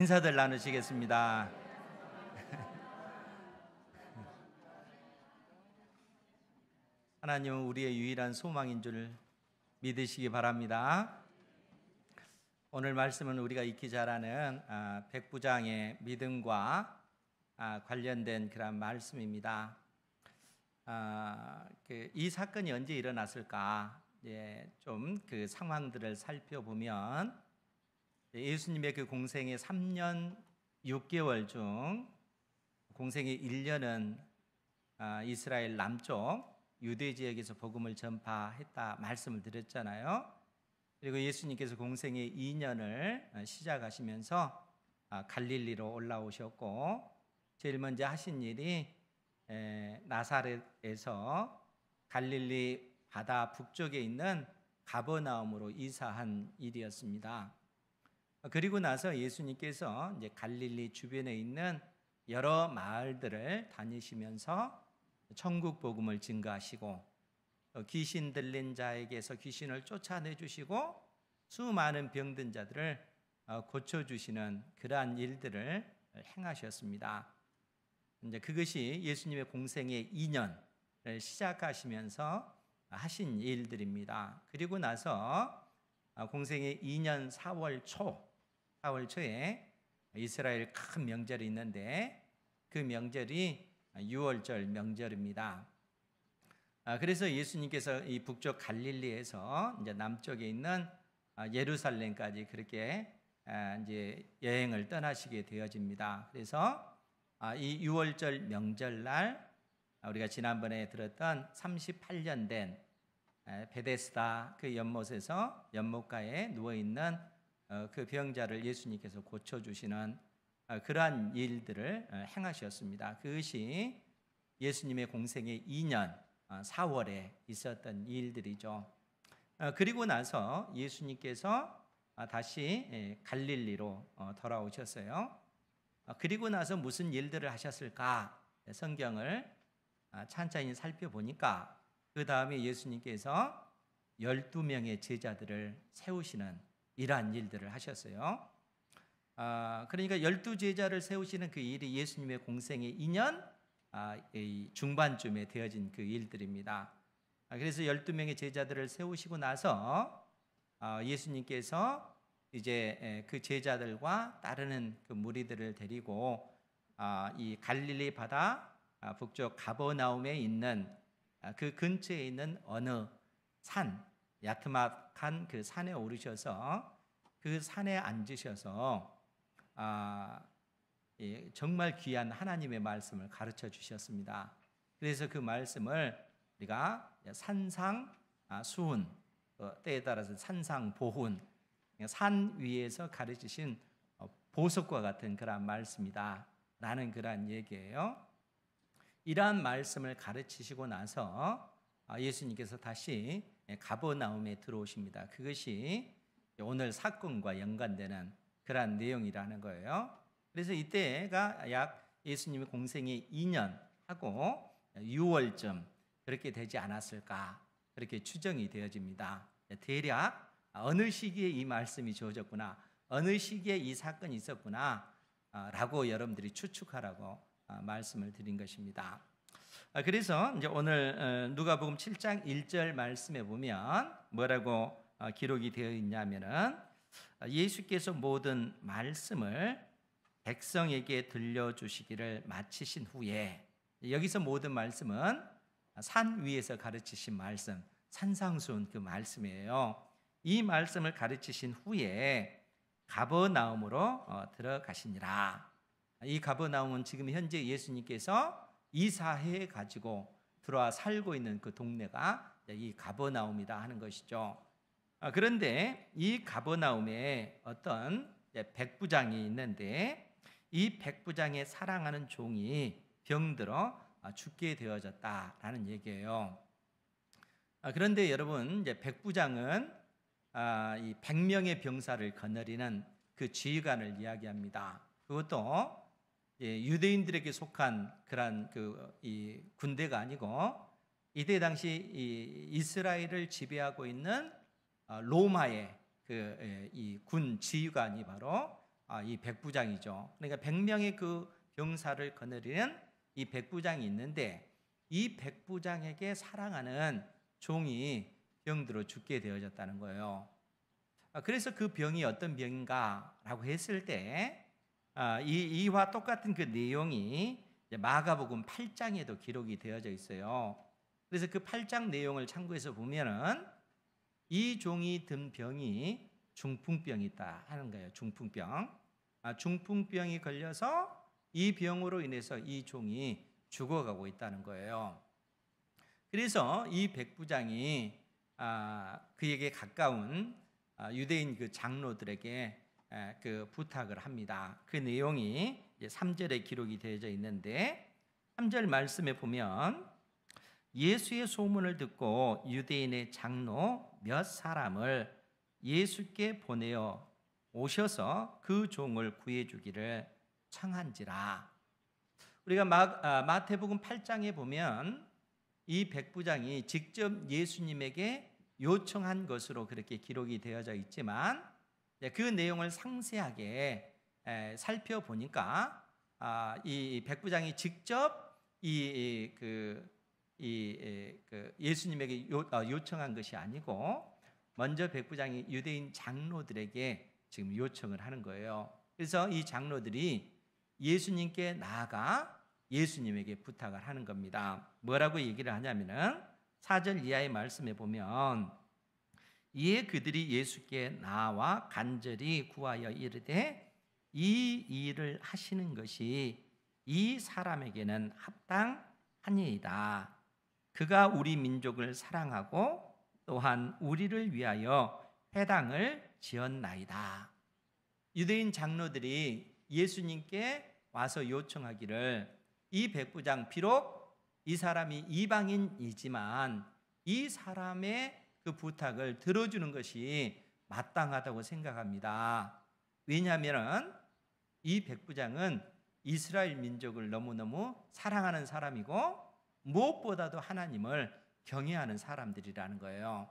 인사들 나누시겠습니다. 하나님은 우리의 유일한 소망인 줄 믿으시기 바랍니다. 오늘 말씀은 우리가 익히 잘 아는 백부장의 믿음과 관련된 그런 말씀입니다. 이 사건이 언제 일어났을까? 좀 그 상황들을 살펴보면 예수님의 그 공생의 3년 6개월 중 공생의 1년은 이스라엘 남쪽 유대 지역에서 복음을 전파했다 말씀을 드렸잖아요. 그리고 예수님께서 공생의 2년을 시작하시면서 갈릴리로 올라오셨고 제일 먼저 하신 일이 나사렛에서 갈릴리 바다 북쪽에 있는 가버나움으로 이사한 일이었습니다. 그리고 나서 예수님께서 이제 갈릴리 주변에 있는 여러 마을들을 다니시면서 천국 복음을 증거하시고 귀신 들린 자에게서 귀신을 쫓아내 주시고 수많은 병든 자들을 고쳐 주시는 그러한 일들을 행하셨습니다. 이제 그것이 예수님의 공생의 2년을 시작하시면서 하신 일들입니다. 그리고 나서 공생의 2년 4월 초에 이스라엘 큰 명절이 있는데 그 명절이 유월절 명절입니다. 그래서 예수님께서 이 북쪽 갈릴리에서 이제 남쪽에 있는 예루살렘까지 그렇게 이제 여행을 떠나시게 되어집니다. 그래서 이 유월절 명절날 우리가 지난번에 들었던 38년 된 베데스다 그 연못에서 연못가에 누워 있는 그 병자를 예수님께서 고쳐주시는 그러한 일들을 행하셨습니다. 그것이 예수님의 공생의 2년 4월에 있었던 일들이죠. 그리고 나서 예수님께서 다시 갈릴리로 돌아오셨어요. 그리고 나서 무슨 일들을 하셨을까? 성경을 찬찬히 살펴보니까 그 다음에 예수님께서 12명의 제자들을 세우시는 이러한 일들을 하셨어요. 그러니까 12제자를 세우시는 그 일이 예수님의 공생의 2년 중반쯤에 되어진 그 일들입니다. 그래서 12명의 제자들을 세우시고 나서 예수님께서 이제 그 제자들과 따르는 그 무리들을 데리고 이 갈릴리 바다 북쪽 가버나움에 있는 그 근처에 있는 어느 산, 야트막한 그 산에 오르셔서 그 산에 앉으셔서 정말 귀한 하나님의 말씀을 가르쳐 주셨습니다. 그래서 그 말씀을 우리가 산상수훈, 때에 따라서 산상보훈, 산 위에서 가르치신 보석과 같은 그러한 말씀이다 라는 그러한 얘기예요. 이러한 말씀을 가르치시고 나서 예수님께서 다시 가버나움에 들어오십니다. 그것이 오늘 사건과 연관되는 그러한 내용이라는 거예요. 그래서 이때가 약 예수님의 공생의 2년하고 6월쯤 그렇게 되지 않았을까 그렇게 추정이 되어집니다. 대략 어느 시기에 이 말씀이 주어졌구나, 어느 시기에 이 사건이 있었구나 라고 여러분들이 추측하라고 말씀을 드린 것입니다. 그래서 이제 오늘 누가복음 7장 1절 말씀에 보면 뭐라고 기록이 되어 있냐면은 예수께서 모든 말씀을 백성에게 들려주시기를 마치신 후에, 여기서 모든 말씀은 산 위에서 가르치신 말씀, 산상수훈 그 말씀이에요. 이 말씀을 가르치신 후에 가버나움으로 들어가시니라. 이 가버나움은 지금 현재 예수님께서 이사해 가지고 들어와 살고 있는 그 동네가 이 가버나움이다 하는 것이죠. 그런데 이 가버나움에 어떤 백부장이 있는데 이 백부장의 사랑하는 종이 병들어 죽게 되어졌다라는 얘기예요. 그런데 여러분, 이제 백부장은 이 100명의 병사를 거느리는 그 지휘관을 이야기합니다. 그것도 유대인들에게 속한 그런 이 군대가 아니고 이때 당시 이 이스라엘을 지배하고 있는 로마의 이 군 지휘관이 바로 이 백부장이죠. 그러니까 100명의 그 병사를 거느리는 이 백부장이 있는데 이 백부장에게 사랑하는 종이 병들어 죽게 되어졌다는 거예요. 그래서 그 병이 어떤 병인가라고 했을 때 이와 똑같은 그 내용이 마가복음 8장에도 기록이 되어져 있어요. 그래서 그 8장 내용을 참고해서 보면은 이 종이 든 병이 중풍병이 있다 하는 거예요. 중풍병. 중풍병이 걸려서 이 병으로 인해서 이 종이 죽어가고 있다는 거예요. 그래서 이 백부장이 그에게 가까운 유대인 그 장로들에게 그 부탁을 합니다. 그 내용이 3절에 기록이 되어져 있는데 3절 말씀에 보면 예수의 소문을 듣고 유대인의 장로 몇 사람을 예수께 보내어 오셔서 그 종을 구해주기를 청한지라. 우리가 마태복음 8장에 보면 이 백부장이 직접 예수님에게 요청한 것으로 그렇게 기록이 되어져 있지만 그 내용을 상세하게 살펴보니까 이 백부장이 직접 예수님에게 요청한 것이 아니고 먼저 백부장이 유대인 장로들에게 지금 요청을 하는 거예요. 그래서 이 장로들이 예수님께 나아가 예수님에게 부탁을 하는 겁니다. 뭐라고 얘기를 하냐면은 4절 이하의 말씀에 보면 이에 그들이 예수께 나와 간절히 구하여 이르되 이 일을 하시는 것이 이 사람에게는 합당하니이다. 그가 우리 민족을 사랑하고 또한 우리를 위하여 회당을 지었나이다. 유대인 장로들이 예수님께 와서 요청하기를 이 백부장 비록 이 사람이 이방인이지만 이 사람의 그 부탁을 들어주는 것이 마땅하다고 생각합니다. 왜냐하면 이 백부장은 이스라엘 민족을 너무너무 사랑하는 사람이고 무엇보다도 하나님을 경외하는 사람들이라는 거예요.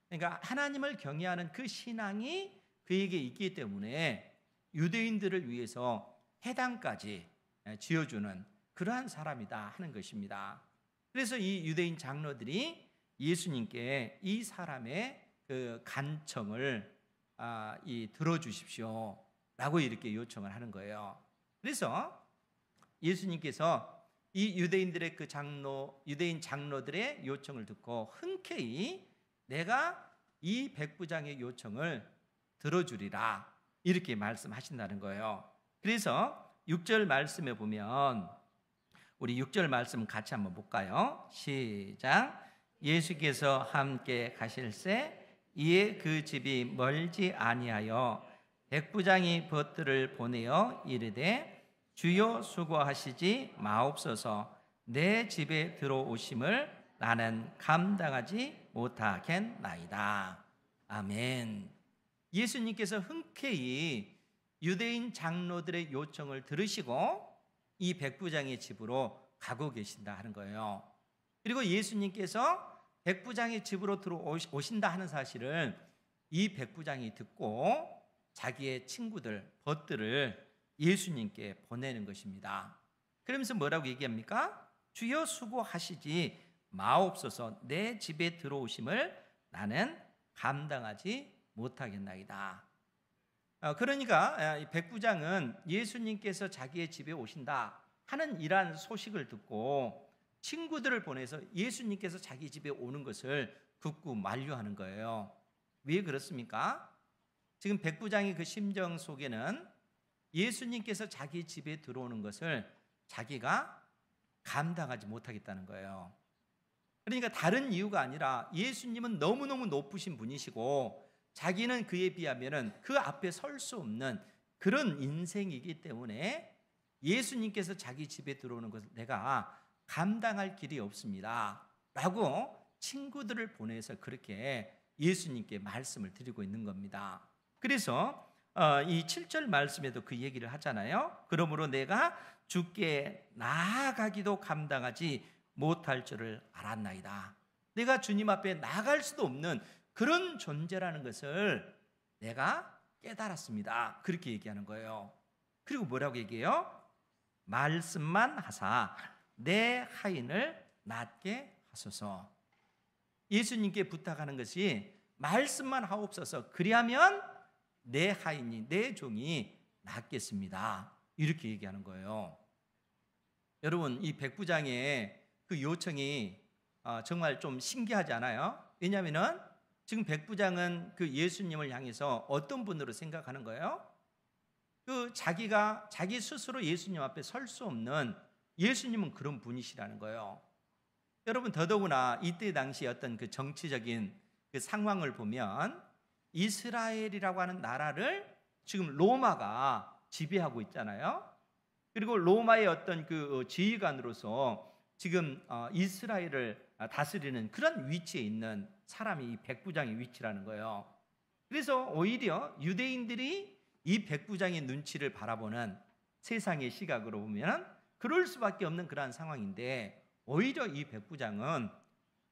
그러니까 하나님을 경외하는 그 신앙이 그에게 있기 때문에 유대인들을 위해서 회당까지 지어주는 그러한 사람이다 하는 것입니다. 그래서 이 유대인 장로들이 예수님께 이 사람의 그 간청을 들어주십시오 라고 이렇게 요청을 하는 거예요. 그래서 예수님께서 이 유대인들의 그 유대인 장로들의 요청을 듣고 흔쾌히 내가 이 백부장의 요청을 들어주리라 이렇게 말씀하신다는 거예요. 그래서 6절 말씀에 보면 우리 6절 말씀 같이 한번 볼까요? 시작. 예수께서 함께 가실새 이에 그 집이 멀지 아니하여 백부장이 벗들을 보내어 이르되 주여 수고하시지 마옵소서 내 집에 들어오심을 나는 감당하지 못하겠나이다. 아멘. 예수님께서 흔쾌히 유대인 장로들의 요청을 들으시고 이 백부장의 집으로 가고 계신다 하는 거예요. 그리고 예수님께서 백부장의 집으로 들어오신다 하는 사실을 이 백부장이 듣고 자기의 친구들, 벗들을 예수님께 보내는 것입니다. 그러면서 뭐라고 얘기합니까? 주여 수고하시지 마옵소서 내 집에 들어오심을 나는 감당하지 못하겠나이다. 그러니까 백부장은 예수님께서 자기의 집에 오신다 하는 이러한 소식을 듣고 친구들을 보내서 예수님께서 자기 집에 오는 것을 극구 만류하는 거예요. 왜 그렇습니까? 지금 백부장의 그 심정 속에는 예수님께서 자기 집에 들어오는 것을 자기가 감당하지 못하겠다는 거예요. 그러니까 다른 이유가 아니라 예수님은 너무너무 높으신 분이시고 자기는 그에 비하면 그 앞에 설 수 없는 그런 인생이기 때문에 예수님께서 자기 집에 들어오는 것을 내가 감당할 길이 없습니다 라고 친구들을 보내서 그렇게 예수님께 말씀을 드리고 있는 겁니다. 그래서 이 7절 말씀에도 그 얘기를 하잖아요. 그러므로 내가 주께 나아가기도 감당하지 못할 줄을 알았나이다. 내가 주님 앞에 나갈 수도 없는 그런 존재라는 것을 내가 깨달았습니다. 그렇게 얘기하는 거예요. 그리고 뭐라고 얘기해요? 말씀만 하사 내 하인을 낫게 하소서. 예수님께 부탁하는 것이 말씀만 하옵소서. 그리하면 내 하인이, 내 종이 낫겠습니다. 이렇게 얘기하는 거예요. 여러분, 이 백부장의 그 요청이 정말 좀 신기하지 않아요? 왜냐하면 지금 백부장은 그 예수님을 향해서 어떤 분으로 생각하는 거예요? 그 자기가 자기 스스로 예수님 앞에 설 수 없는, 예수님은 그런 분이시라는 거예요. 여러분, 더더구나 이때 당시 어떤 그 정치적인 그 상황을 보면 이스라엘이라고 하는 나라를 지금 로마가 지배하고 있잖아요. 그리고 로마의 어떤 그 지휘관으로서 지금 이스라엘을 다스리는 그런 위치에 있는 사람이 이 백부장의 위치라는 거예요. 그래서 오히려 유대인들이 이 백부장의 눈치를 바라보는 세상의 시각으로 보면 그럴 수밖에 없는 그러한 상황인데, 오히려 이 백부장은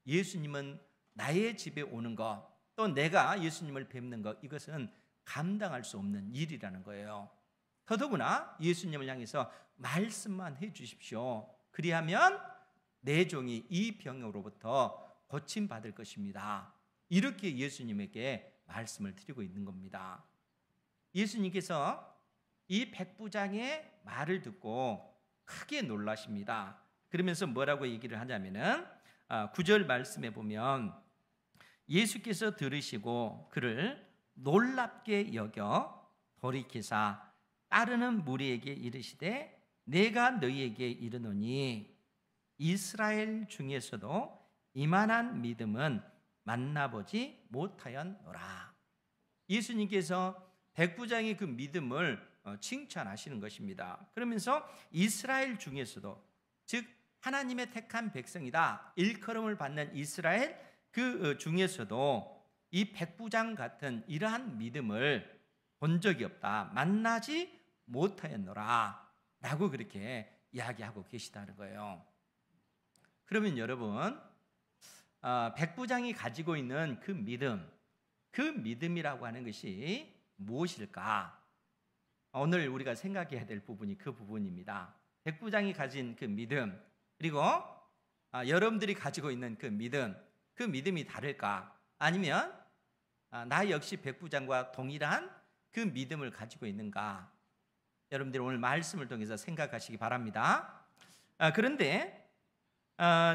예수님은 나의 집에 오는 것, 또 내가 예수님을 뵙는 것, 이것은 감당할 수 없는 일이라는 거예요. 더더구나 예수님을 향해서 말씀만 해 주십시오. 그리하면 내 종이 이 병으로부터 고침받을 것입니다. 이렇게 예수님에게 말씀을 드리고 있는 겁니다. 예수님께서 이 백부장의 말을 듣고 크게 놀라십니다. 그러면서 뭐라고 얘기를 하냐면은 9절 말씀에 보면 예수께서 들으시고 그를 놀랍게 여겨 돌이키사 따르는 무리에게 이르시되 내가 너희에게 이르노니 이스라엘 중에서도 이만한 믿음은 만나보지 못하였노라. 예수님께서 백부장의 그 믿음을 칭찬하시는 것입니다. 그러면서 이스라엘 중에서도, 즉 하나님의 택한 백성이다, 일컬음을 받는 이스라엘 그 중에서도 이 백부장 같은 이러한 믿음을 본 적이 없다, 만나지 못하였노라 라고 그렇게 이야기하고 계시다는 거예요. 그러면 여러분, 백부장이 가지고 있는 그 믿음, 그 믿음이라고 하는 것이 무엇일까? 오늘 우리가 생각해야 될 부분이 그 부분입니다. 백부장이 가진 그 믿음, 그리고 여러분들이 가지고 있는 그 믿음이 다를까? 아니면 나 역시 백부장과 동일한 그 믿음을 가지고 있는가? 여러분들이 오늘 말씀을 통해서 생각하시기 바랍니다. 그런데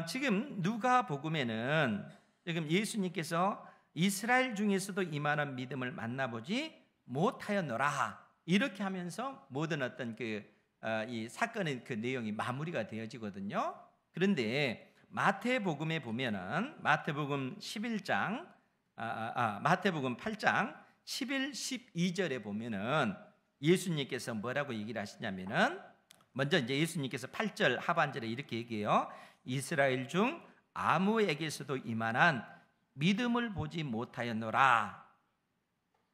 지금 누가복음에는 지금 예수님께서 이스라엘 중에서도 이만한 믿음을 만나보지 못하였노라 이렇게 하면서 모든 어떤 이 사건의 그 내용이 마무리가 되어지거든요. 그런데 마태복음에 보면은 마태복음 11장 마태복음 8장 11, 12절에 보면은 예수님께서 뭐라고 얘기를 하시냐면은, 먼저 이제 예수님께서 8절 하반절에 이렇게 얘기해요. 이스라엘 중 아무에게서도 이만한 믿음을 보지 못하였노라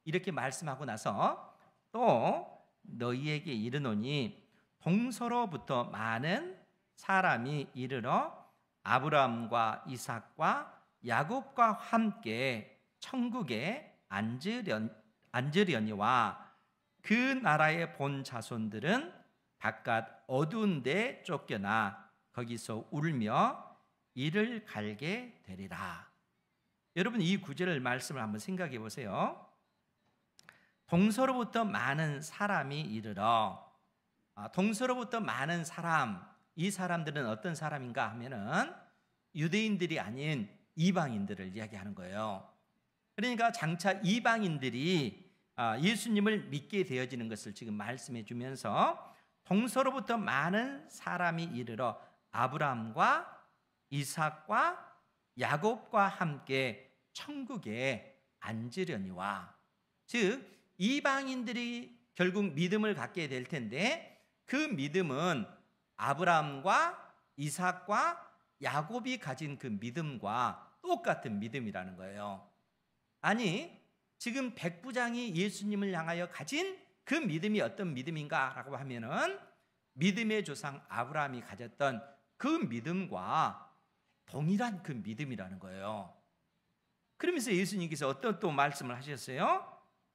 이렇게 말씀하고 나서 또 너희에게 이르노니 동서로부터 많은 사람이 이르러 아브라함과 이삭과 야곱과 함께 천국에 앉으려니와 그 나라의 본 자손들은 바깥 어두운 데 쫓겨나 거기서 울며 이를 갈게 되리라. 여러분, 이 구절 말씀을 한번 생각해 보세요. 동서로부터 많은 사람이 이르러, 동서로부터 많은 사람, 이 사람들은 어떤 사람인가 하면은 유대인들이 아닌 이방인들을 이야기하는 거예요. 그러니까 장차 이방인들이 예수님을 믿게 되어지는 것을 지금 말씀해 주면서 동서로부터 많은 사람이 이르러 아브라함과 이삭과 야곱과 함께 천국에 앉으려니와, 즉 이방인들이 결국 믿음을 갖게 될 텐데 그 믿음은 아브라함과 이삭과 야곱이 가진 그 믿음과 똑같은 믿음이라는 거예요. 아니, 지금 백부장이 예수님을 향하여 가진 그 믿음이 어떤 믿음인가라고 하면은 믿음의 조상 아브라함이 가졌던 그 믿음과 동일한 그 믿음이라는 거예요. 그러면서 예수님께서 어떤 또 말씀을 하셨어요?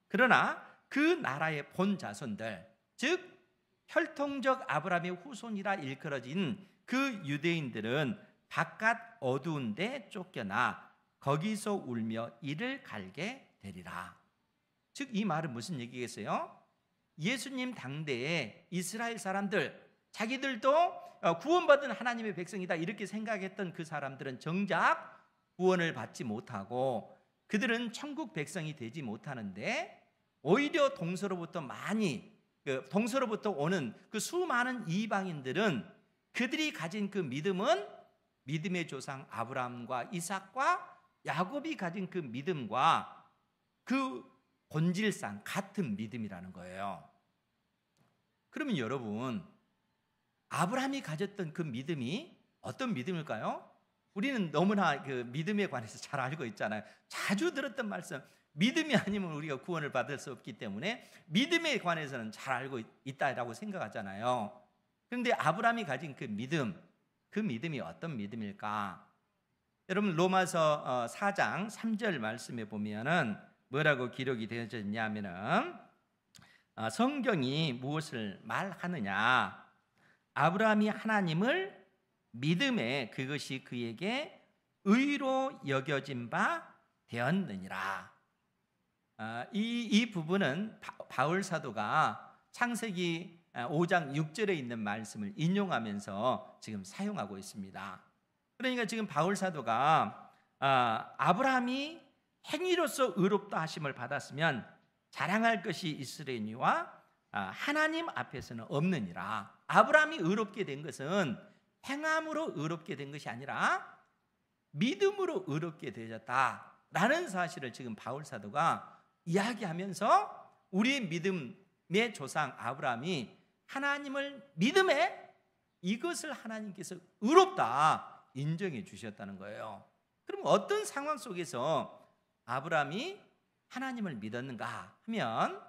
그러나 그 나라의 본 자손들, 즉 혈통적 아브라함의 후손이라 일컬어진 그 유대인들은 바깥 어두운 데 쫓겨나 거기서 울며 이를 갈게 되리라. 즉 이 말은 무슨 얘기겠어요? 예수님 당대의 이스라엘 사람들, 자기들도 구원받은 하나님의 백성이다 이렇게 생각했던 그 사람들은 정작 구원을 받지 못하고 그들은 천국 백성이 되지 못하는데, 오히려 동서로부터 오는 그 수많은 이방인들은 그들이 가진 그 믿음은 믿음의 조상 아브라함과 이삭과 야곱이 가진 그 믿음과 그 본질상 같은 믿음이라는 거예요. 그러면 여러분, 아브라함이 가졌던 그 믿음이 어떤 믿음일까요? 우리는 너무나 그 믿음에 관해서 잘 알고 있잖아요. 자주 들었던 말씀, 믿음이 아니면 우리가 구원을 받을 수 없기 때문에 믿음에 관해서는 잘 알고 있다라고 생각하잖아요. 그런데 아브라함이 가진 그 믿음이 어떤 믿음일까? 여러분, 로마서 4장 3절 말씀에 보면은 뭐라고 기록이 되어져 있냐면은, 성경이 무엇을 말하느냐? 아브라함이 하나님을 믿음에 그것이 그에게 의로 여겨진 바 되었느니라. 이 부분은 바울 사도가 창세기 5장 6절에 있는 말씀을 인용하면서 지금 사용하고 있습니다. 그러니까 지금 바울 사도가 아브라함이 행위로서 의롭다 하심을 받았으면 자랑할 것이 있으려니와 하나님 앞에서는 없느니라. 아브라함이 의롭게 된 것은 행함으로 의롭게 된 것이 아니라 믿음으로 의롭게 되었다라는 사실을 지금 바울 사도가 이야기하면서 우리의 믿음의 조상 아브라함이 하나님을 믿음에 이것을 하나님께서 의롭다 인정해 주셨다는 거예요. 그럼 어떤 상황 속에서 아브라함이 하나님을 믿었는가 하면,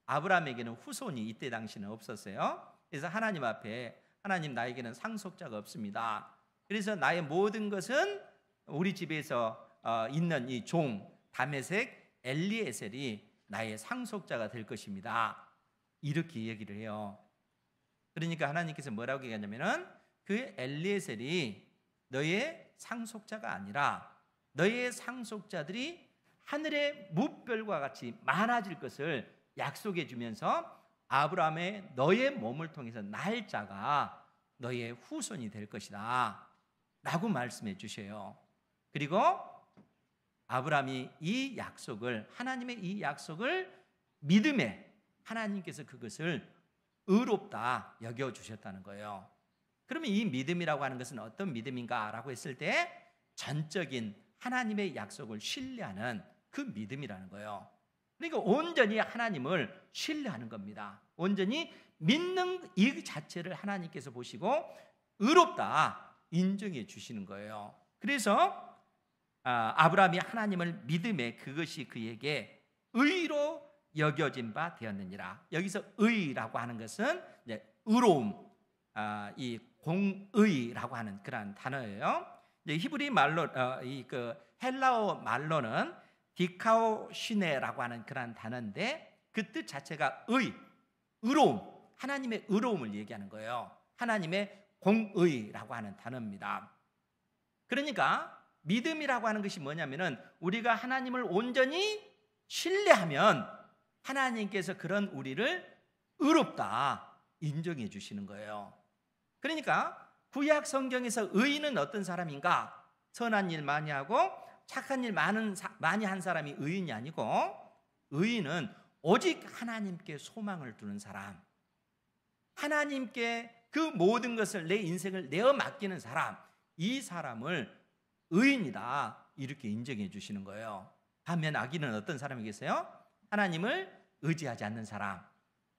아브라함에게는 후손이 이때 당시는 없었어요. 그래서 하나님 앞에, 하나님 나에게는 상속자가 없습니다. 그래서 나의 모든 것은 우리 집에서 있는 이 종 다메섹 엘리에셀이 나의 상속자가 될 것입니다. 이렇게 얘기를 해요. 그러니까 하나님께서 뭐라고 얘기하냐면은, 그 엘리에셀이 너의 상속자가 아니라 너의 상속자들이 하늘의 무별과 같이 많아질 것을 약속해 주면서 아브라함의 너의 몸을 통해서 날짜가 너의 후손이 될 것이다 라고 말씀해 주셔요. 그리고 아브라함이 이 약속을, 하나님의 이 약속을 믿음에 하나님께서 그것을 의롭다 여겨주셨다는 거예요. 그러면 이 믿음이라고 하는 것은 어떤 믿음인가 라고 했을 때, 전적인 하나님의 약속을 신뢰하는 그 믿음이라는 거예요. 그러니까 온전히 하나님을 신뢰하는 겁니다. 온전히 믿는 이 자체를 하나님께서 보시고 의롭다 인정해 주시는 거예요. 그래서 아브라함이 하나님을 믿음에 그것이 그에게 의로 여겨진 바 되었느니라. 여기서 의라고 하는 것은 의로움, 이 공의라고 하는 그런 단어예요. 히브리 말로, 헬라어 말로는 디카오시네라고 하는 그런 단어인데, 그 뜻 자체가 의로움, 하나님의 의로움을 얘기하는 거예요. 하나님의 공의라고 하는 단어입니다. 그러니까 믿음이라고 하는 것이 뭐냐면은, 우리가 하나님을 온전히 신뢰하면 하나님께서 그런 우리를 의롭다 인정해 주시는 거예요. 그러니까 구약 성경에서 의인은 어떤 사람인가? 선한 일 많이 하고 착한 일 많이 한 사람이 의인이 아니고, 의인은 오직 하나님께 소망을 두는 사람, 하나님께 그 모든 것을, 내 인생을 내어 맡기는 사람, 이 사람을 의인이다 이렇게 인정해 주시는 거예요. 반면 악인은 어떤 사람이겠어요? 하나님을 의지하지 않는 사람,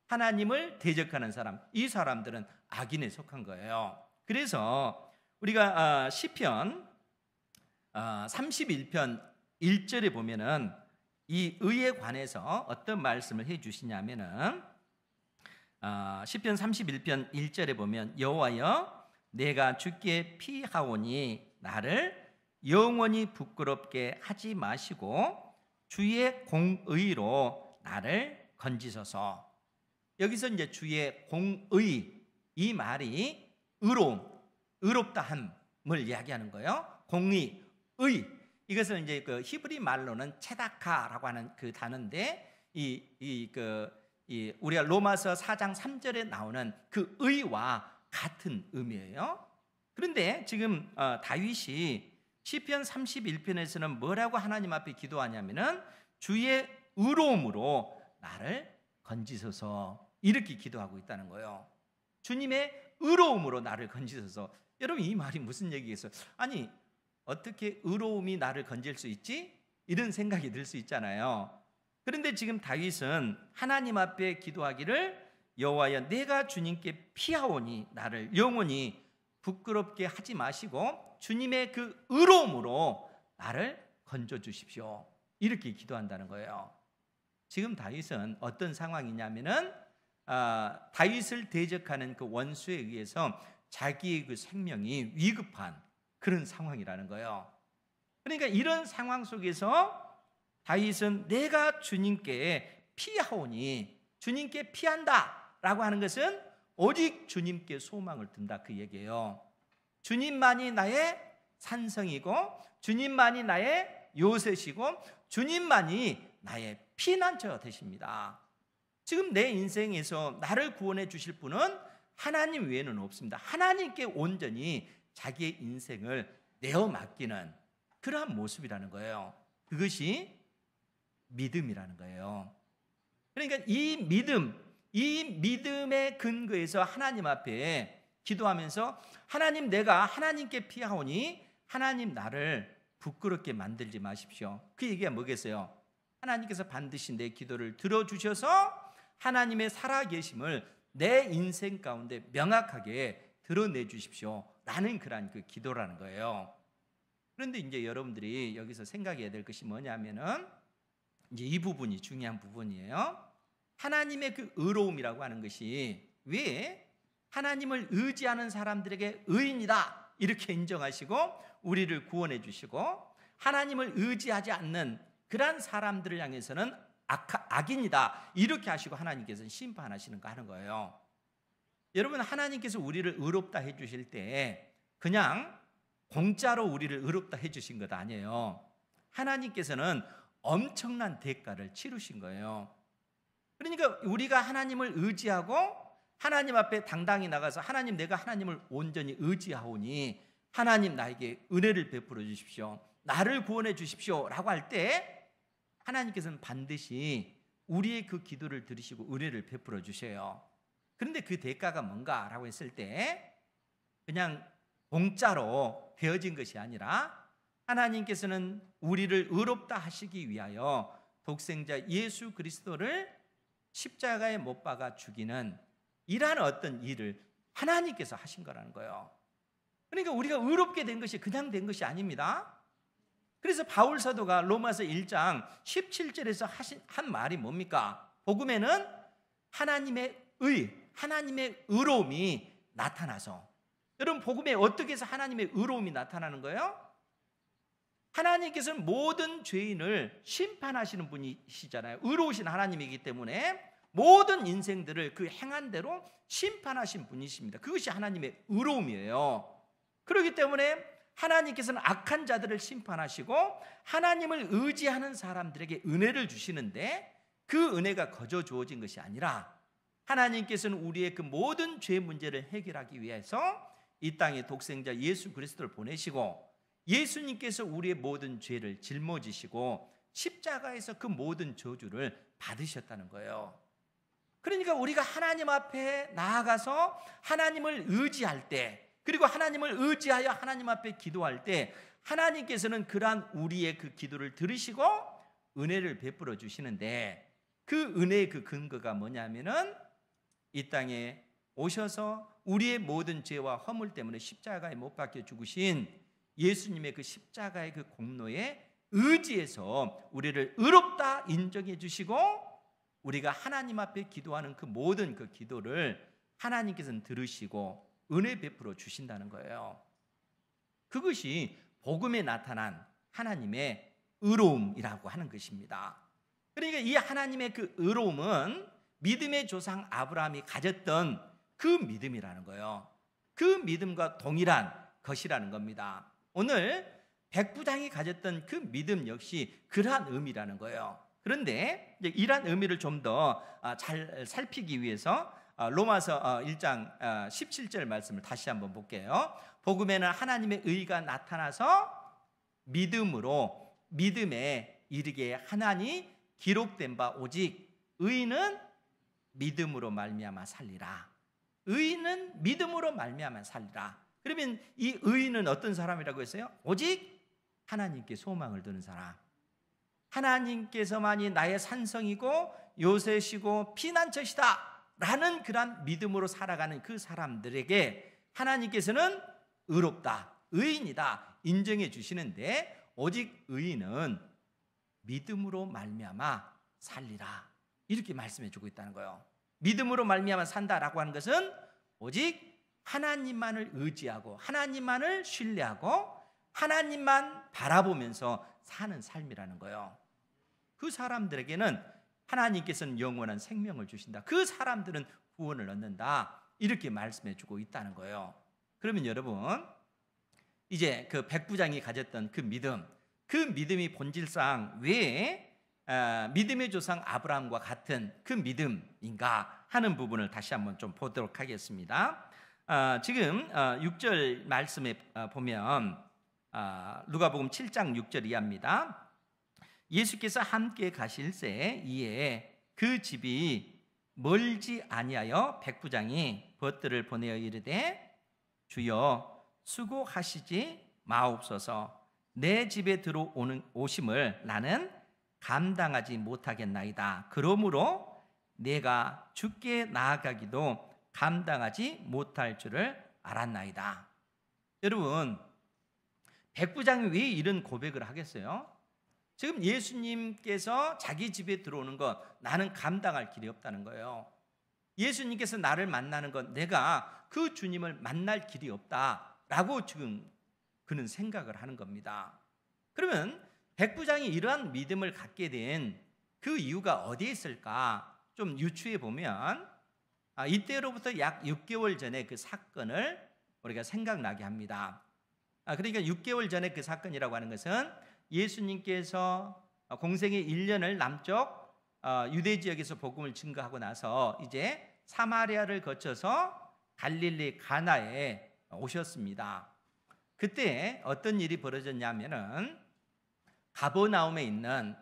하나님을 대적하는 사람, 이 사람들은 악인에 속한 거예요. 그래서 우리가 시편 31편 1절에 보면은 이 의에 관해서 어떤 말씀을 해 주시냐면은, 시편 31편 1절에 보면, 여호와여 내가 주께 피하오니 나를 영원히 부끄럽게 하지 마시고 주의 공의로 나를 건지소서. 여기서 이제 주의 공의, 이 말이 의로움, 의롭다 함을 이야기하는 거예요. 공의, 의. 이것은 이제 그 히브리 말로는 체다카라고 하는 그 단어인데, 우리가 로마서 4장 3절에 나오는 그 의와 같은 의미예요. 그런데 지금 다윗이 시편 31편에서는 뭐라고 하나님 앞에 기도하냐면은 주의 의로움으로 나를 건지소서, 이렇게 기도하고 있다는 거예요. 주님의 의로움으로 나를 건지소서. 여러분, 이 말이 무슨 얘기겠어요? 아니, 어떻게 의로움이 나를 건질 수 있지? 이런 생각이 들 수 있잖아요. 그런데 지금 다윗은 하나님 앞에 기도하기를, 여호와여 내가 주님께 피하오니 나를 영원히 부끄럽게 하지 마시고 주님의 그 의로움으로 나를 건져 주십시오, 이렇게 기도한다는 거예요. 지금 다윗은 어떤 상황이냐면은 다윗을 대적하는 그 원수에 의해서 자기의 그 생명이 위급한 그런 상황이라는 거예요. 그러니까 이런 상황 속에서 다윗은 내가 주님께 피하오니, 주님께 피한다라고 하는 것은 오직 주님께 소망을 둔다, 그 얘기예요. 주님만이 나의 산성이고 주님만이 나의 요새시고 주님만이 나의 피난처가 되십니다. 지금 내 인생에서 나를 구원해 주실 분은 하나님 외에는 없습니다. 하나님께 온전히 자기의 인생을 내어 맡기는 그러한 모습이라는 거예요. 그것이 믿음이라는 거예요. 그러니까 이 믿음의 근거에서 하나님 앞에 기도하면서, 하나님 내가 하나님께 피하오니 하나님 나를 부끄럽게 만들지 마십시오. 그 얘기가 뭐겠어요? 하나님께서 반드시 내 기도를 들어주셔서 하나님의 살아계심을 내 인생 가운데 명확하게 드러내 주십시오 라는 그러한 그 기도라는 거예요. 그런데 이제 여러분들이 여기서 생각해야 될 것이 뭐냐면은, 이제 이 부분이 중요한 부분이에요. 하나님의 그 의로움이라고 하는 것이 왜 하나님을 의지하는 사람들에게 의인이다 이렇게 인정하시고 우리를 구원해 주시고, 하나님을 의지하지 않는 그러한 사람들을 향해서는 악인이다 이렇게 하시고 하나님께서는 심판하시는가 하는 거예요. 여러분, 하나님께서 우리를 의롭다 해주실 때 그냥 공짜로 우리를 의롭다 해주신 것 아니에요. 하나님께서는 엄청난 대가를 치르신 거예요. 그러니까 우리가 하나님을 의지하고 하나님 앞에 당당히 나가서, 하나님 내가 하나님을 온전히 의지하오니 하나님 나에게 은혜를 베풀어 주십시오, 나를 구원해 주십시오 라고 할 때 하나님께서는 반드시 우리의 그 기도를 들으시고 은혜를 베풀어 주셔요. 그런데 그 대가가 뭔가라고 했을 때 그냥 공짜로 되어진 것이 아니라, 하나님께서는 우리를 의롭다 하시기 위하여 독생자 예수 그리스도를 십자가에 못 박아 죽이는 이러한 어떤 일을 하나님께서 하신 거라는 거예요. 그러니까 우리가 의롭게 된 것이 그냥 된 것이 아닙니다. 그래서 바울 사도가 로마서 1장 17절에서 한 말이 뭡니까? 복음에는 하나님의 하나님의 의로움이 나타나서, 여러분 복음에 어떻게 해서 하나님의 의로움이 나타나는 거예요? 하나님께서는 모든 죄인을 심판하시는 분이시잖아요. 의로우신 하나님이기 때문에 모든 인생들을 그 행한 대로 심판하신 분이십니다. 그것이 하나님의 의로움이에요. 그렇기 때문에 하나님께서는 악한 자들을 심판하시고 하나님을 의지하는 사람들에게 은혜를 주시는데, 그 은혜가 거저 주어진 것이 아니라 하나님께서는 우리의 그 모든 죄 문제를 해결하기 위해서 이 땅에 독생자 예수 그리스도를 보내시고, 예수님께서 우리의 모든 죄를 짊어지시고 십자가에서 그 모든 저주를 받으셨다는 거예요. 그러니까 우리가 하나님 앞에 나아가서 하나님을 의지할 때, 그리고 하나님을 의지하여 하나님 앞에 기도할 때 하나님께서는 그러한 우리의 그 기도를 들으시고 은혜를 베풀어 주시는데, 그 은혜의 그 근거가 뭐냐면은 이 땅에 오셔서 우리의 모든 죄와 허물 때문에 십자가에 못 박혀 죽으신 예수님의 그 십자가의 그 공로에 의지해서 우리를 의롭다 인정해 주시고, 우리가 하나님 앞에 기도하는 그 모든 그 기도를 하나님께서는 들으시고 은혜 베풀어 주신다는 거예요. 그것이 복음에 나타난 하나님의 의로움이라고 하는 것입니다. 그러니까 이 하나님의 그 의로움은 믿음의 조상 아브라함이 가졌던 그 믿음이라는 거예요. 그 믿음과 동일한 것이라는 겁니다. 오늘 백부장이 가졌던 그 믿음 역시 그러한 의미라는 거예요. 그런데 이러한 의미를 좀 더 잘 살피기 위해서 로마서 1장 17절 말씀을 다시 한번 볼게요. 복음에는 하나님의 의가 나타나서 믿음에 이르게 하나니 기록된 바 오직 의인은 믿음으로 말미암아 살리라. 의인은 믿음으로 말미암아 살리라. 그러면 이 의인은 어떤 사람이라고 했어요? 오직 하나님께 소망을 두는 사람. 하나님께서만이 나의 산성이고 요새시고 피난처시다 라는 그런 믿음으로 살아가는 그 사람들에게 하나님께서는 의롭다, 의인이다 인정해 주시는데, 오직 의인은 믿음으로 말미암아 살리라 이렇게 말씀해 주고 있다는 거예요. 믿음으로 말미암아 산다라고 하는 것은 오직 하나님만을 의지하고 하나님만을 신뢰하고 하나님만 바라보면서 사는 삶이라는 거예요. 그 사람들에게는 하나님께서는 영원한 생명을 주신다. 그 사람들은 구원을 얻는다. 이렇게 말씀해 주고 있다는 거예요. 그러면 여러분, 이제 그 백부장이 가졌던 그 믿음이 본질상 왜 믿음의 조상 아브라함과 같은 그 믿음인가 하는 부분을 다시 한번 좀 보도록 하겠습니다. 지금 6절 말씀에 보면 누가복음 7장 6절 이하입니다. 예수께서 함께 가실새 이에 그 집이 멀지 아니하여 백부장이 벗들을 보내어 이르되 주여 수고하시지 마옵소서. 내 집에 들어오심을 나는 감당하지 못하겠나이다. 그러므로 내가 주께 나아가기도 감당하지 못할 줄을 알았나이다. 여러분, 백부장이 왜 이런 고백을 하겠어요? 지금 예수님께서 자기 집에 들어오는 것 나는 감당할 길이 없다는 거예요. 예수님께서 나를 만나는 것 내가 그 주님을 만날 길이 없다라고 지금 그는 생각을 하는 겁니다. 그러면 백부장이 이러한 믿음을 갖게 된 그 이유가 어디에 있을까? 좀 유추해 보면 이때로부터 약 6개월 전에 그 사건을 우리가 생각나게 합니다. 그러니까 6개월 전에 그 사건이라고 하는 것은 예수님께서 공생의 1년을 남쪽 유대 지역에서 복음을 증거하고 나서 이제 사마리아를 거쳐서 갈릴리 가나에 오셨습니다. 그때 어떤 일이 벌어졌냐면은 가버나움에 있는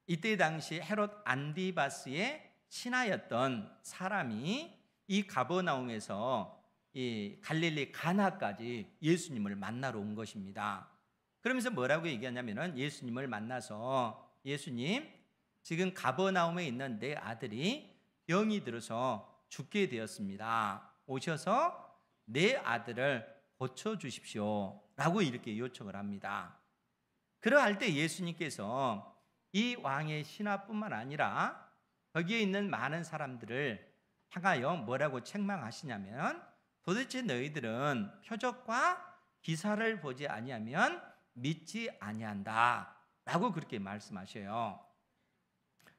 이때 당시 헤롯 안디바스의 신하였던 사람이 이 가버나움에서 이 갈릴리 가나까지 예수님을 만나러 온 것입니다. 그러면서 뭐라고 얘기하냐면은 예수님을 만나서 예수님, 지금 가버나움에 있는 내 아들이 병이 들어서 죽게 되었습니다. 오셔서 내 아들을 고쳐주십시오 라고 이렇게 요청을 합니다. 그러할 때 예수님께서 이 왕의 신하뿐만 아니라 거기에 있는 많은 사람들을 향하여 뭐라고 책망하시냐면, 도대체 너희들은 표적과 기사를 보지 아니하면 믿지 아니한다 라고 그렇게 말씀하셔요.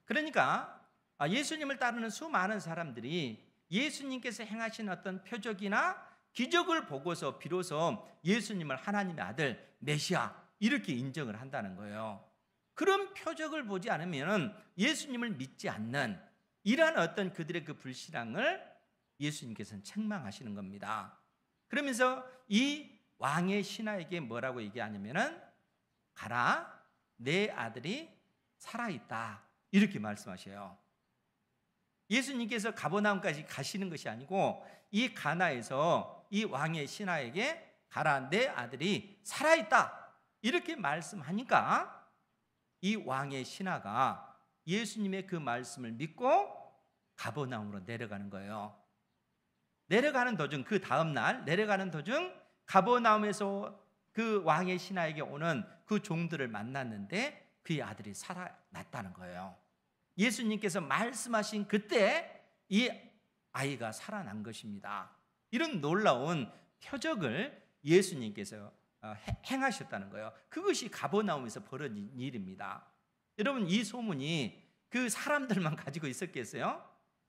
그러니까 예수님을 따르는 수많은 사람들이 예수님께서 행하신 어떤 표적이나 기적을 보고서 비로소 예수님을 하나님의 아들 메시아 이렇게 인정을 한다는 거예요. 그런 표적을 보지 않으면 예수님을 믿지 않는 이러한 어떤 그들의 그 불신앙을 예수님께서는 책망하시는 겁니다. 그러면서 이 왕의 신하에게 뭐라고 얘기하냐면은 가라, 내 아들이 살아있다 이렇게 말씀하셔요. 예수님께서 가버나움까지 가시는 것이 아니고 이 가나에서 이 왕의 신하에게 가라, 내 아들이 살아있다 이렇게 말씀하니까 이 왕의 신하가 예수님의 그 말씀을 믿고 가버나움으로 내려가는 거예요. 내려가는 도중, 그 다음날 내려가는 도중 가버나움에서 그 왕의 신하에게 오는 그 종들을 만났는데 그의 아들이 살아났다는 거예요. 예수님께서 말씀하신 그때 이 아이가 살아난 것입니다. 이런 놀라운 표적을 예수님께서 행하셨다는 거예요. 그것이 가버나움에서 벌어진 일입니다. 여러분, 이 소문이 그 사람들만 가지고 있었겠어요?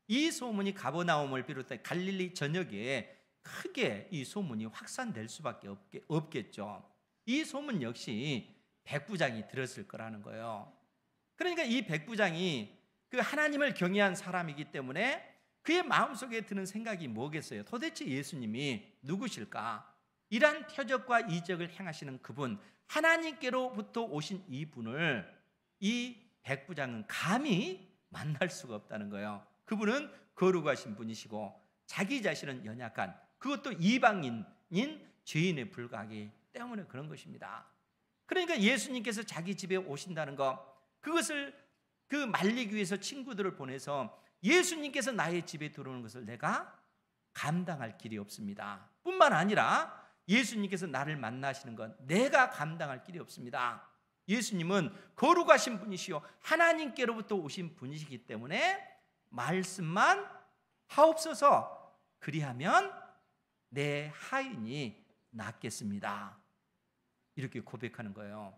이 소문이 가버나움을 비롯해 갈릴리 전역에 크게 이 소문이 확산될 수밖에 없겠죠. 이 소문 역시 백부장이 들었을 거라는 거예요. 그러니까 이 백부장이 그 하나님을 경외한 사람이기 때문에 그의 마음속에 드는 생각이 뭐겠어요? 도대체 예수님이 누구실까? 이러한 표적과 이적을 행하시는 그분, 하나님께로부터 오신 이분을 이 백부장은 감히 만날 수가 없다는 거예요. 그분은 거룩하신 분이시고 자기 자신은 연약한, 그것도 이방인인 죄인에 불과하기 때문에 그런 것입니다. 그러니까 예수님께서 자기 집에 오신다는 것, 그것을 그 말리기 위해서 친구들을 보내서 예수님께서 나의 집에 들어오는 것을 내가 감당할 길이 없습니다. 뿐만 아니라 예수님께서 나를 만나시는 건 내가 감당할 길이 없습니다. 예수님은 거룩하신 분이시요 하나님께로부터 오신 분이시기 때문에 말씀만 하옵소서, 그리하면 내 하인이 낫겠습니다. 이렇게 고백하는 거예요.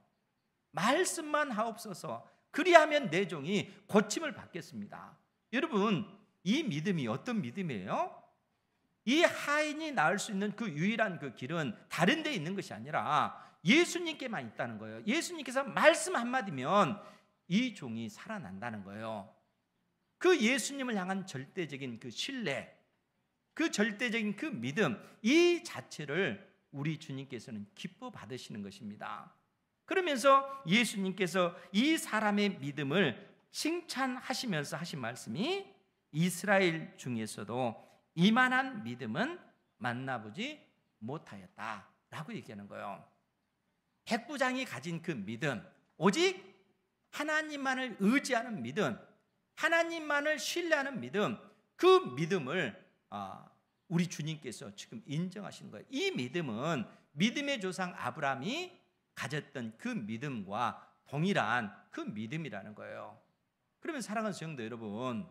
말씀만 하옵소서, 그리하면 내 종이 고침을 받겠습니다. 여러분, 이 믿음이 어떤 믿음이에요? 이 하인이 나을 수 있는 그 유일한 그 길은 다른 데 있는 것이 아니라 예수님께만 있다는 거예요. 예수님께서 말씀 한마디면 이 종이 살아난다는 거예요. 그 예수님을 향한 절대적인 그 신뢰, 그 절대적인 그 믿음, 이 자체를 우리 주님께서는 기뻐 받으시는 것입니다. 그러면서 예수님께서 이 사람의 믿음을 칭찬하시면서 하신 말씀이 이스라엘 중에서도 이만한 믿음은 만나보지 못하였다라고 얘기하는 거예요. 백부장이 가진 그 믿음, 오직 하나님만을 의지하는 믿음, 하나님만을 신뢰하는 믿음, 그 믿음을 우리 주님께서 지금 인정하시는 거예요. 이 믿음은 믿음의 조상 아브라함이 가졌던 그 믿음과 동일한 그 믿음이라는 거예요. 그러면 사랑하는 성도 여러분,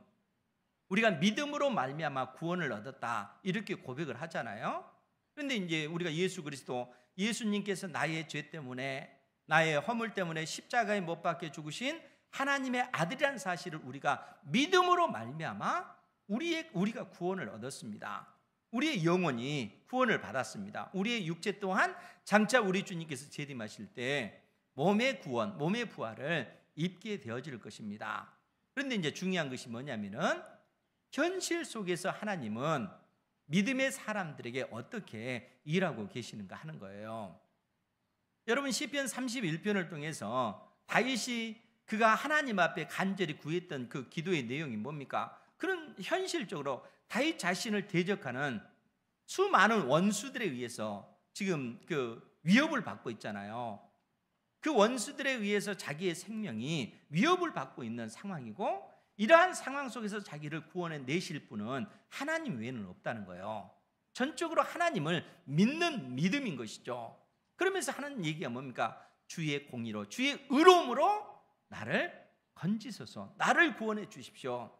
우리가 믿음으로 말미암아 구원을 얻었다 이렇게 고백을 하잖아요. 그런데 이제 우리가 예수 그리스도, 예수님께서 나의 죄 때문에, 나의 허물 때문에 십자가에 못 박혀 죽으신 하나님의 아들이라는 사실을 우리가 믿음으로 말미암아 우리가 구원을 얻었습니다. 우리의 영혼이 구원을 받았습니다. 우리의 육체 또한 장차 우리 주님께서 재림하실 때 몸의 구원, 몸의 부활을 입게 되어질 것입니다. 그런데 이제 중요한 것이 뭐냐면은 현실 속에서 하나님은 믿음의 사람들에게 어떻게 일하고 계시는가 하는 거예요. 여러분, 시편 31편을 통해서 다윗이 그가 하나님 앞에 간절히 구했던 그 기도의 내용이 뭡니까? 그런 현실적으로 다윗 자신을 대적하는 수많은 원수들에 의해서 지금 그 위협을 받고 있잖아요. 그 원수들에 의해서 자기의 생명이 위협을 받고 있는 상황이고, 이러한 상황 속에서 자기를 구원해 내실 분은 하나님 외에는 없다는 거예요. 전적으로 하나님을 믿는 믿음인 것이죠. 그러면서 하는 얘기가 뭡니까? 주의 공의로, 주의 의로움으로 나를 건지소서, 나를 구원해 주십시오.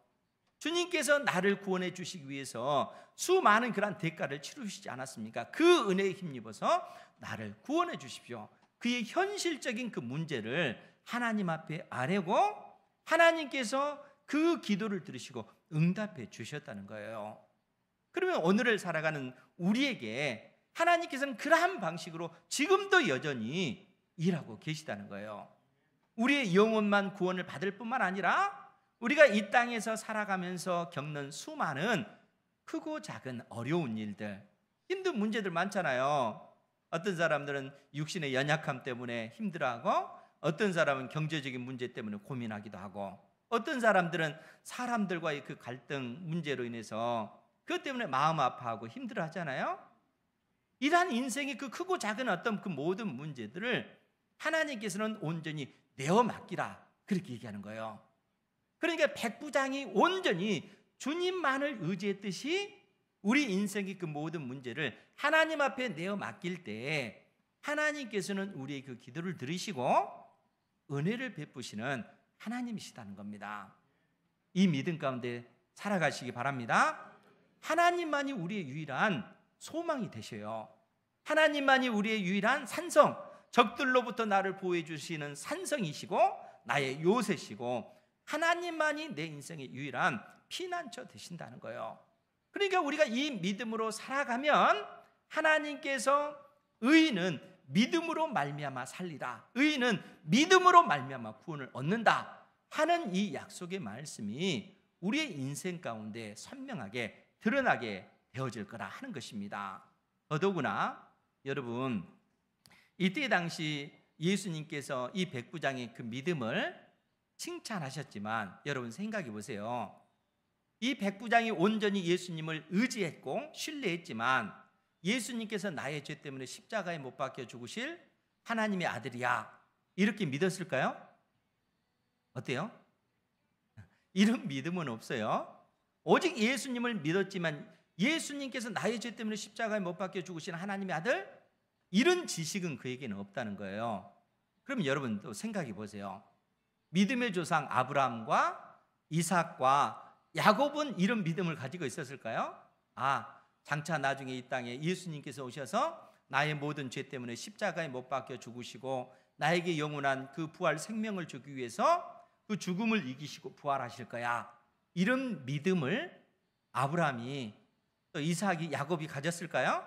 주님께서 나를 구원해 주시기 위해서 수많은 그런 대가를 치르시지 않았습니까? 그 은혜에 힘입어서 나를 구원해 주십시오. 그의 현실적인 그 문제를 하나님 앞에 아뢰고 하나님께서 그 기도를 들으시고 응답해 주셨다는 거예요. 그러면 오늘을 살아가는 우리에게 하나님께서는 그러한 방식으로 지금도 여전히 일하고 계시다는 거예요. 우리의 영혼만 구원을 받을 뿐만 아니라 우리가 이 땅에서 살아가면서 겪는 수많은 크고 작은 어려운 일들, 힘든 문제들 많잖아요. 어떤 사람들은 육신의 연약함 때문에 힘들어하고, 어떤 사람은 경제적인 문제 때문에 고민하기도 하고, 어떤 사람들은 사람들과의 그 갈등 문제로 인해서 그것 때문에 마음 아파하고 힘들어하잖아요. 이러한 인생의 그 크고 작은 어떤 그 모든 문제들을 하나님께서는 온전히 내어 맡기라, 그렇게 얘기하는 거예요. 그러니까 백부장이 온전히 주님만을 의지했듯이 우리 인생의 그 모든 문제를 하나님 앞에 내어 맡길 때 하나님께서는 우리의 그 기도를 들으시고 은혜를 베푸시는 하나님이시다는 겁니다. 이 믿음 가운데 살아가시기 바랍니다. 하나님만이 우리의 유일한 소망이 되셔요. 하나님만이 우리의 유일한 산성, 적들로부터 나를 보호해 주시는 산성이시고 나의 요새시고 하나님만이 내 인생의 유일한 피난처 되신다는 거예요. 그러니까 우리가 이 믿음으로 살아가면 하나님께서 의인은 믿음으로 말미암아 살리라, 의인은 믿음으로 말미암아 구원을 얻는다 하는 이 약속의 말씀이 우리의 인생 가운데 선명하게 드러나게 되어질 거라 하는 것입니다. 더더구나 여러분, 이때 당시 예수님께서 이 백부장의 그 믿음을 칭찬하셨지만 여러분 생각해 보세요. 이 백부장이 온전히 예수님을 의지했고 신뢰했지만 예수님께서 나의 죄 때문에 십자가에 못 박혀 죽으실 하나님의 아들이야 이렇게 믿었을까요? 어때요? 이런 믿음은 없어요. 오직 예수님을 믿었지만 예수님께서 나의 죄 때문에 십자가에 못 박혀 죽으신 하나님의 아들, 이런 지식은 그에게는 없다는 거예요. 그럼 여러분도 생각해 보세요. 믿음의 조상 아브라함과 이삭과 야곱은 이런 믿음을 가지고 있었을까요? 장차 나중에 이 땅에 예수님께서 오셔서 나의 모든 죄 때문에 십자가에 못 박혀 죽으시고 나에게 영원한 그 부활 생명을 주기 위해서 그 죽음을 이기시고 부활하실 거야, 이런 믿음을 아브라함이 또 이삭이 야곱이 가졌을까요?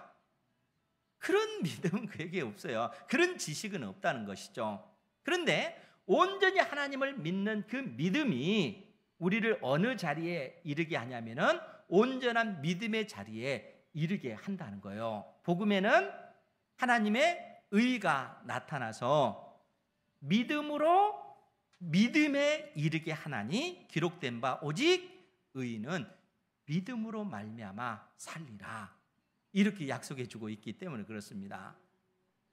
그런 믿음은 그에게 없어요. 그런 지식은 없다는 것이죠. 그런데 온전히 하나님을 믿는 그 믿음이 우리를 어느 자리에 이르게 하냐면은 온전한 믿음의 자리에 이르게 한다는 거예요. 복음에는 하나님의 의가 나타나서 믿음으로 믿음에 이르게 하나니 기록된 바 오직 의인은 믿음으로 말미암아 살리라, 이렇게 약속해 주고 있기 때문에 그렇습니다.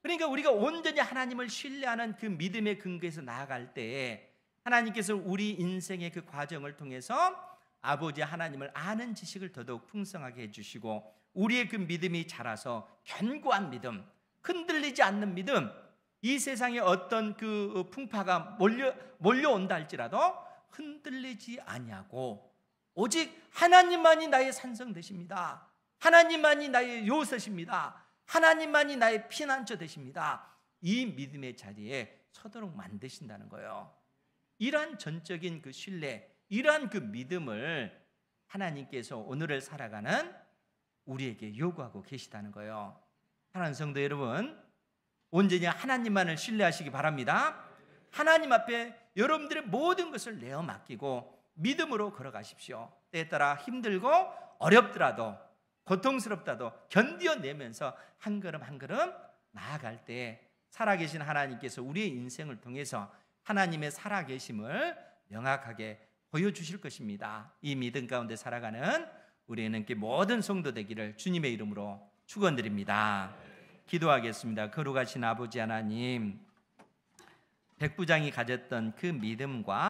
그러니까 우리가 온전히 하나님을 신뢰하는 그 믿음의 근거에서 나아갈 때 하나님께서 우리 인생의 그 과정을 통해서 아버지 하나님을 아는 지식을 더더욱 풍성하게 해주시고 우리의 그 믿음이 자라서 견고한 믿음, 흔들리지 않는 믿음, 이 세상에 어떤 그 풍파가 몰려온다 할지라도 흔들리지 아니하고 오직 하나님만이 나의 산성 되십니다, 하나님만이 나의 요새십니다, 하나님만이 나의 피난처 되십니다, 이 믿음의 자리에 서도록 만드신다는 거예요. 이러한 전적인 그 신뢰, 이러한 그 믿음을 하나님께서 오늘을 살아가는 우리에게 요구하고 계시다는 거예요. 사랑하는 성도 여러분, 온전히 하나님만을 신뢰하시기 바랍니다. 하나님 앞에 여러분들의 모든 것을 내어 맡기고 믿음으로 걸어가십시오. 때에 따라 힘들고 어렵더라도 고통스럽다도 견뎌내면서 한 걸음 한 걸음 나아갈 때 살아계신 하나님께서 우리의 인생을 통해서 하나님의 살아계심을 명확하게 보여주실 것입니다. 이 믿음 가운데 살아가는 우리의 모든 성도 되기를 주님의 이름으로 축원드립니다. 기도하겠습니다. 거룩하신 아버지 하나님, 백부장이 가졌던 그 믿음과